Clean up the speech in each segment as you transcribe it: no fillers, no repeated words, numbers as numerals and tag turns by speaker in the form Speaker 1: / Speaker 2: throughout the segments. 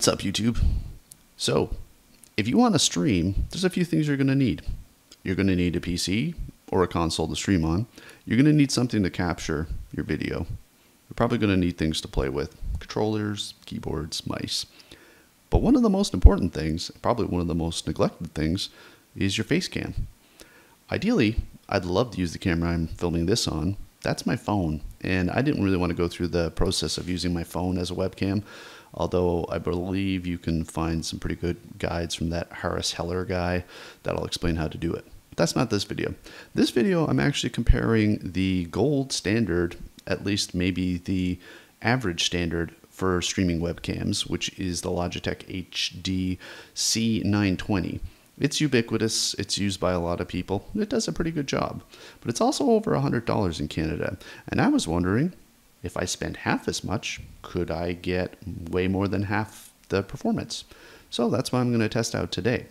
Speaker 1: What's up, YouTube? So, if you want to stream, there's a few things you're going to need. You're going to need a PC or a console to stream on. You're going to need something to capture your video. You're probably going to need things to play with. Controllers, keyboards, mice. But one of the most important things, probably one of the most neglected things, is your face cam. Ideally, I'd love to use the camera I'm filming this on. That's my phone, and I didn't really want to go through the process of using my phone as a webcam, although I believe you can find some pretty good guides from that Harris Heller guy that'll explain how to do it. But that's not this video. This video, I'm actually comparing the gold standard, at least maybe the average standard for streaming webcams, which is the Logitech HD C920. It's ubiquitous, it's used by a lot of people, it does a pretty good job. But it's also over $100 in Canada, and I was wondering, if I spent half as much, could I get way more than half the performance? So that's what I'm going to test out today.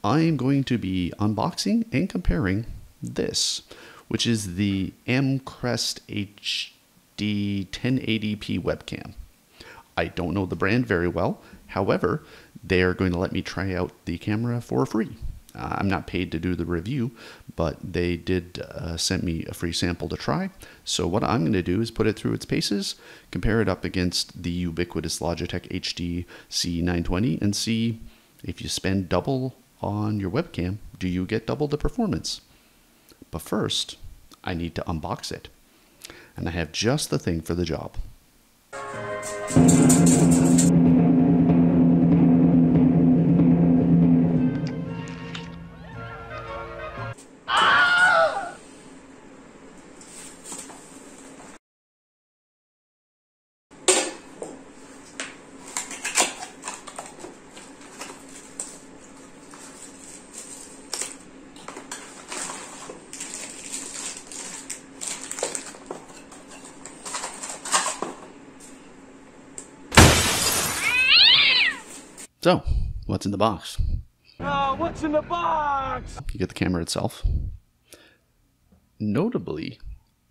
Speaker 1: I'm going to be unboxing and comparing this, which is the Amcrest HD 1080p webcam. I don't know the brand very well. However, they are going to let me try out the camera for free. I'm not paid to do the review, but they did send me a free sample to try. So what I'm going to do is put it through its paces, compare it up against the ubiquitous Logitech HD C920, and see if you spend double on your webcam, do you get double the performance? But first, I need to unbox it. And I have just the thing for the job. So, what's in the box?
Speaker 2: What's in the box?
Speaker 1: You get the camera itself. Notably,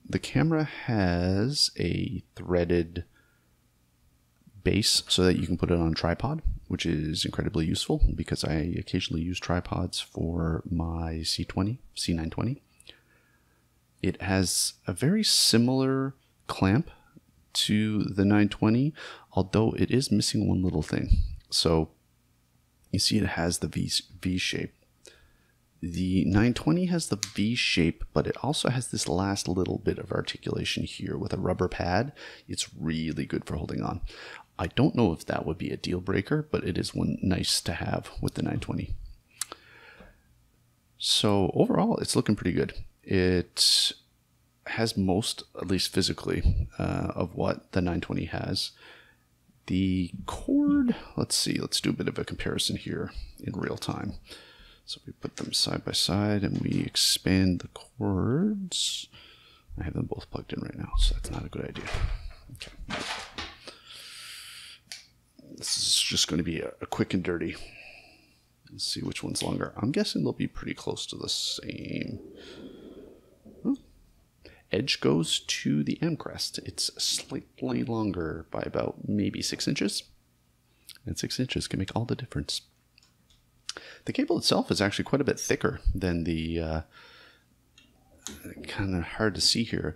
Speaker 1: the camera has a threaded base so that you can put it on a tripod, which is incredibly useful because I occasionally use tripods for my C920. It has a very similar clamp to the 920, although it is missing one little thing. So you see it has the V shape. The 920 has the V shape, but it also has this last little bit of articulation here with a rubber pad. It's really good for holding on. I don't know if that would be a deal breaker, but it is one nice to have with the 920. So overall, it's looking pretty good. It has most, at least physically, of what the 920 has. The cord, let's see, let's do a bit of a comparison here in real time. So we put them side by side and we expand the cords. I have them both plugged in right now, so that's not a good idea. Okay. This is just going to be a quick and dirty. Let's see which one's longer. I'm guessing they'll be pretty close to the same. Edge goes to the Amcrest. It's slightly longer by about maybe 6 inches. And 6 inches can make all the difference. The cable itself is actually quite a bit thicker than the, kind of hard to see here.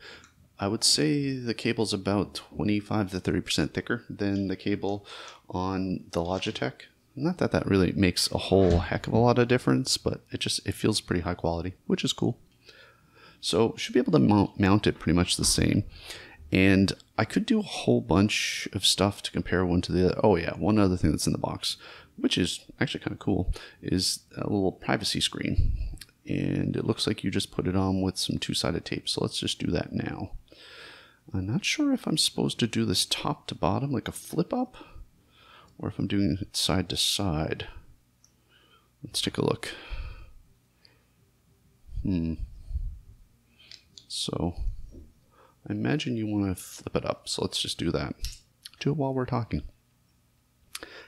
Speaker 1: I would say the cable's about 25 to 30% thicker than the cable on the Logitech. Not that that really makes a whole heck of a lot of difference, but it feels pretty high quality, which is cool. So should be able to mount it pretty much the same. And I could do a whole bunch of stuff to compare one to the other. Oh yeah, one other thing that's in the box, which is actually kind of cool, is a little privacy screen. And it looks like you just put it on with some two-sided tape. So let's just do that now. I'm not sure if I'm supposed to do this top to bottom like a flip up, or if I'm doing it side to side. Let's take a look. So I imagine you want to flip it up. So let's just do that. Do it while we're talking.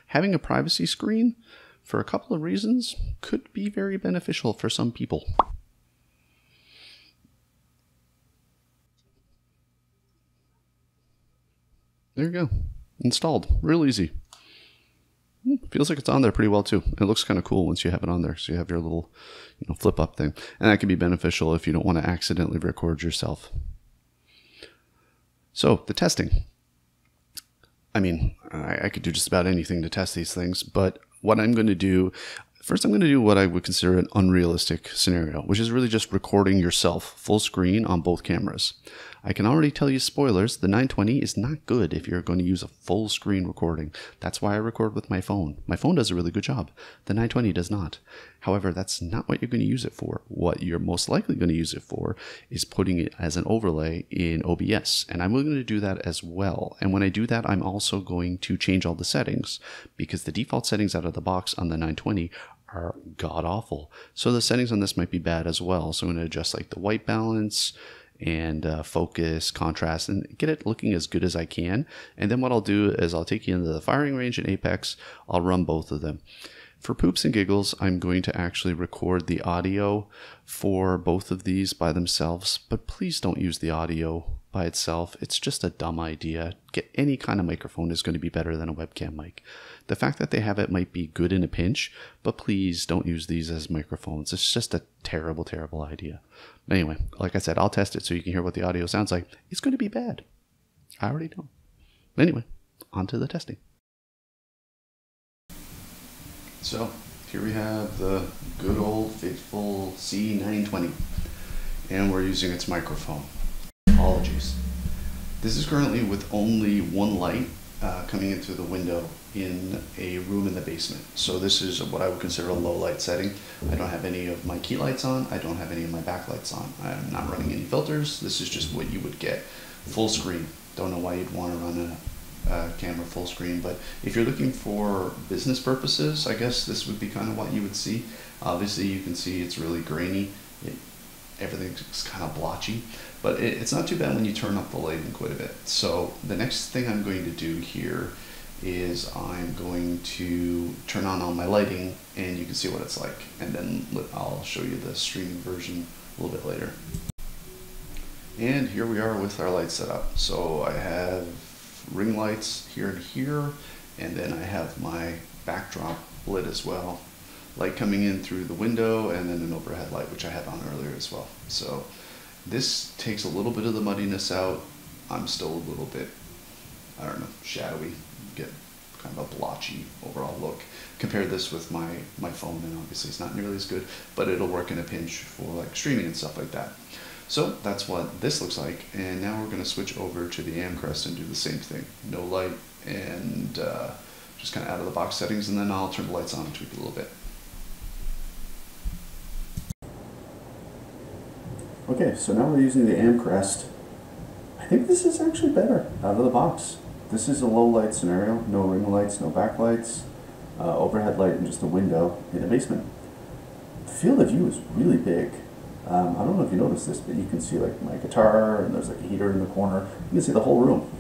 Speaker 1: Having a privacy screen, for a couple of reasons, could be very beneficial for some people. There you go. Installed. Real easy. feels like it's on there pretty well too. It looks kind of cool once you have it on there. So you have your little, flip up thing. And that can be beneficial if you don't want to accidentally record yourself. So the testing. I mean, I could do just about anything to test these things, but what I'm going to do, first I'm going to do what I would consider an unrealistic scenario, which is really just recording yourself full screen on both cameras. I can already tell you spoilers, the 920 is not good if you're going to use a full screen recording. That's why I record with my phone. My phone does a really good job. The 920 does not. However, that's not what you're going to use it for. What you're most likely going to use it for is putting it as an overlay in OBS. And I'm going to do that as well. And when I do that, I'm also going to change all the settings because the default settings out of the box on the 920 are god-awful. So the settings on this might be bad as well. So I'm going to adjust like the white balance and focus, contrast, and get it looking as good as I can. And then what I'll do is I'll take you into the firing range and apex. I'll run both of them. For poops and giggles, I'm going to actually record the audio for both of these by themselves, but please don't use the audio by itself. It's just a dumb idea. Get any kind of microphone is going to be better than a webcam mic. The fact that they have it might be good in a pinch, but please don't use these as microphones. It's just a terrible, terrible idea. Anyway, like I said, I'll test it so you can hear what the audio sounds like. It's going to be bad. I already know. Anyway, on to the testing. So, here we have the good old faithful C920, and we're using its microphone. Apologies. This is currently with only one light coming in through the window in a room in the basement. So this is what I would consider a low light setting. I don't have any of my key lights on. I don't have any of my backlights on. I'm not running any filters. This is just what you would get full screen. Don't know why you'd want to run a camera full screen, but if you're looking for business purposes, I guess this would be kind of what you would see. Obviously you can see it's really grainy. Everything's kind of blotchy, but it's not too bad when you turn up the lighting quite a bit. So the next thing I'm going to do here is I'm going to turn on all my lighting and you can see what it's like, and then I'll show you the streaming version a little bit later. And here we are with our lights set up. So I have ring lights here and here, and then I have my backdrop lit as well. Light coming in through the window, and then an overhead light, which I had on earlier as well. So this takes a little bit of the muddiness out. I'm still a little bit, I don't know, shadowy, get kind of a blotchy overall look. Compare this with my phone, and obviously it's not nearly as good, but it'll work in a pinch for like streaming and stuff like that. So that's what this looks like, and now we're going to switch over to the Amcrest and do the same thing. No light and just kind of out of the box settings, and then I'll turn the lights on and tweak it a little bit. Okay, so now we're using the Amcrest. I think this is actually better out of the box. This is a low light scenario, no ring lights, no backlights, overhead light and just a window in a basement. The field of view is really big. I don't know if you noticed this, but you can see like my guitar, and there's like a heater in the corner. You can see the whole room.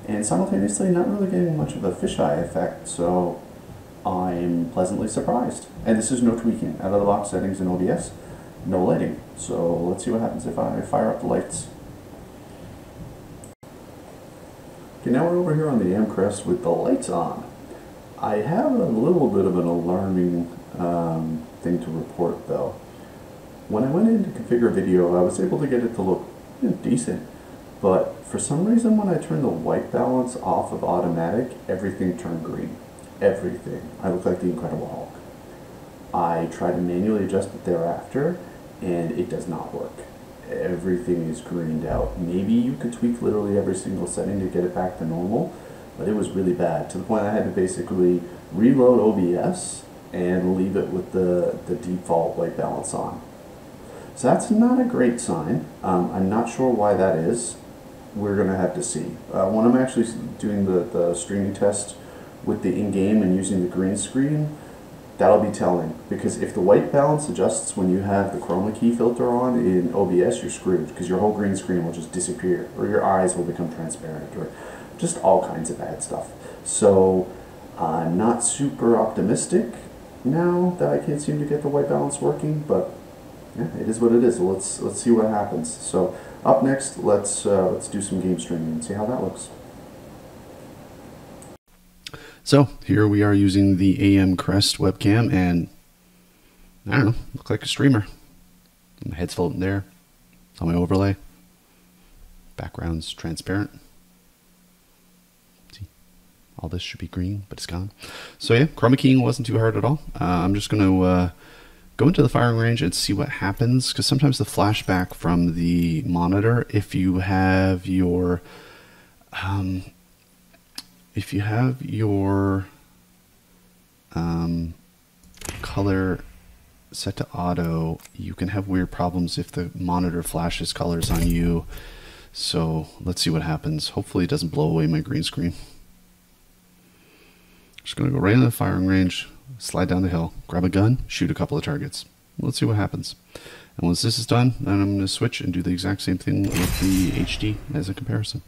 Speaker 1: And simultaneously not really getting much of a fisheye effect, so I'm pleasantly surprised. And this is no tweaking, out of the box settings in OBS. No lighting. So let's see what happens if I fire up the lights. Okay, now we're over here on the Amcrest with the lights on. I have a little bit of an alarming thing to report though. When I went in to configure video, I was able to get it to look decent, but for some reason when I turned the white balance off of automatic, everything turned green. Everything. I look like the Incredible Hulk. I tried to manually adjust it thereafter, and it does not work. Everything is greened out. Maybe you could tweak literally every single setting to get it back to normal, but it was really bad, to the point I had to basically reload OBS and leave it with the default white balance on. So that's not a great sign. I'm not sure why that is. We're going to have to see. When I'm actually doing the streaming test with the in-game and using the green screen, that'll be telling, because if the white balance adjusts when you have the chroma key filter on in OBS, you're screwed, because your whole green screen will just disappear, or your eyes will become transparent, or just all kinds of bad stuff. So I'm not super optimistic now that I can't seem to get the white balance working, but yeah, it is what it is. Let's see what happens. So up next, let's do some game streaming and see how that looks. So here we are using the Amcrest webcam, and I don't know, look like a streamer. My head's floating there. It's on my overlay. Background's transparent. See, all this should be green, but it's gone. So yeah, chroma keying wasn't too hard at all. I'm just going to go into the firing range and see what happens, because sometimes the flashback from the monitor, if you have your color set to auto, you can have weird problems if the monitor flashes colors on you. So let's see what happens. Hopefully it doesn't blow away my green screen. Just going to go right into the firing range, slide down the hill, grab a gun, shoot a couple of targets. Let's see what happens. And once this is done, then I'm going to switch and do the exact same thing with the HD as a comparison.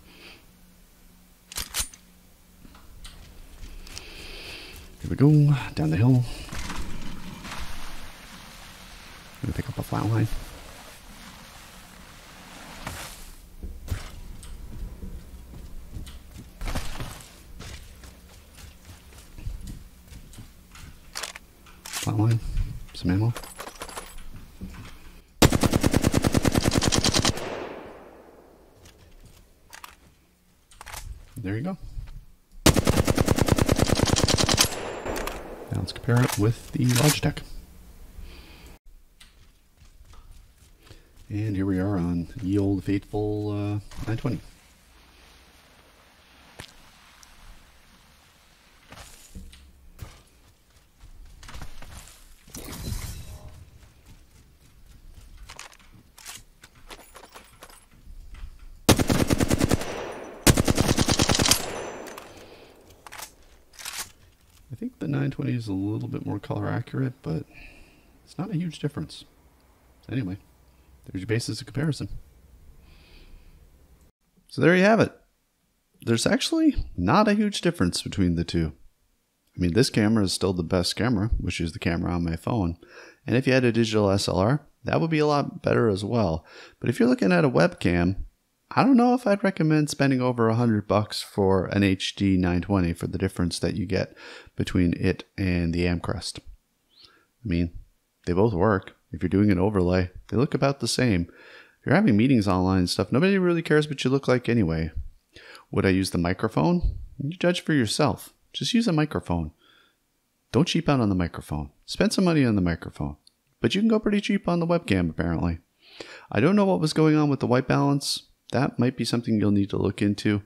Speaker 1: Here we go, down the hill. I'm going to pick up a flat line. Flat line, some ammo. There you go. Now let's compare it with the Logitech. And here we are on ye old faithful 920. I think the 920 is a little bit more color accurate, but it's not a huge difference. Anyway, there's your basis of comparison. So there you have it. There's actually not a huge difference between the two. I mean, this camera is still the best camera, which is the camera on my phone. And if you had a digital SLR, that would be a lot better as well. But if you're looking at a webcam, I don't know if I'd recommend spending over $100 for an HD 920 for the difference that you get between it and the Amcrest. I mean, they both work. If you're doing an overlay, they look about the same. If you're having meetings online and stuff, nobody really cares what you look like anyway. Would I use the microphone? You judge for yourself. Just use a microphone. Don't cheap out on the microphone. Spend some money on the microphone. But you can go pretty cheap on the webcam, apparently. I don't know what was going on with the white balance. That might be something you'll need to look into.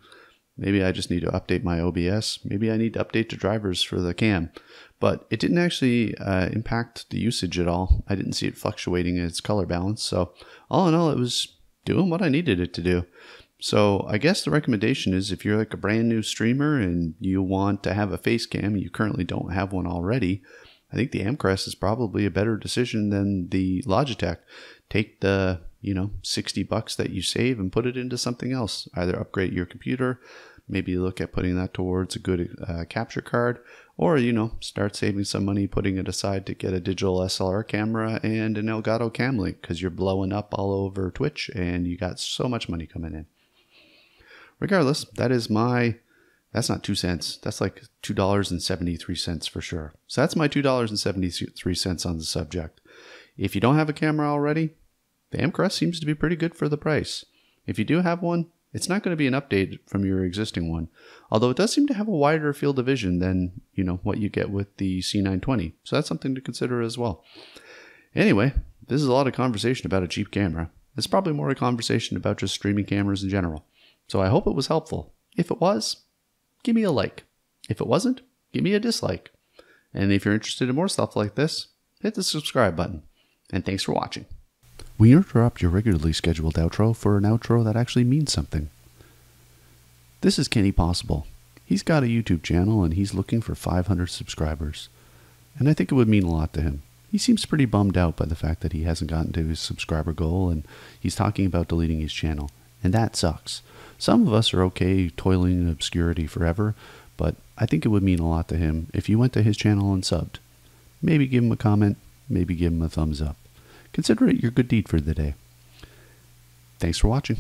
Speaker 1: Maybe I just need to update my OBS. Maybe I need to update the drivers for the cam. But it didn't actually impact the usage at all. I didn't see it fluctuating in its color balance. So all in all, it was doing what I needed it to do. So I guess the recommendation is, if you're like a brand new streamer and you want to have a face cam, you currently don't have one already, I think the Amcrest is probably a better decision than the Logitech. Take the, $60 that you save and put it into something else. Either upgrade your computer, maybe look at putting that towards a good capture card, or, start saving some money, putting it aside to get a digital SLR camera and an Elgato Cam Link, because you're blowing up all over Twitch and you got so much money coming in. Regardless, that's not 2 cents. That's like $2.73 for sure. So that's my $2.73 on the subject. If you don't have a camera already, the Amcrest seems to be pretty good for the price. If you do have one, it's not going to be an update from your existing one. Although it does seem to have a wider field of vision than, what you get with the C920. So that's something to consider as well. Anyway, this is a lot of conversation about a cheap camera. It's probably more a conversation about just streaming cameras in general. So I hope it was helpful. If it was, give me a like. If it wasn't, give me a dislike. And if you're interested in more stuff like this, hit the subscribe button. And thanks for watching. We interrupt your regularly scheduled outro for an outro that actually means something. This is Kenny Possible. He's got a YouTube channel and he's looking for 500 subscribers. And I think it would mean a lot to him. He seems pretty bummed out by the fact that he hasn't gotten to his subscriber goal, and he's talking about deleting his channel. And that sucks. Some of us are okay toiling in obscurity forever, but I think it would mean a lot to him if you went to his channel and subbed. Maybe give him a comment, maybe give him a thumbs up. Consider it your good deed for the day. Thanks for watching.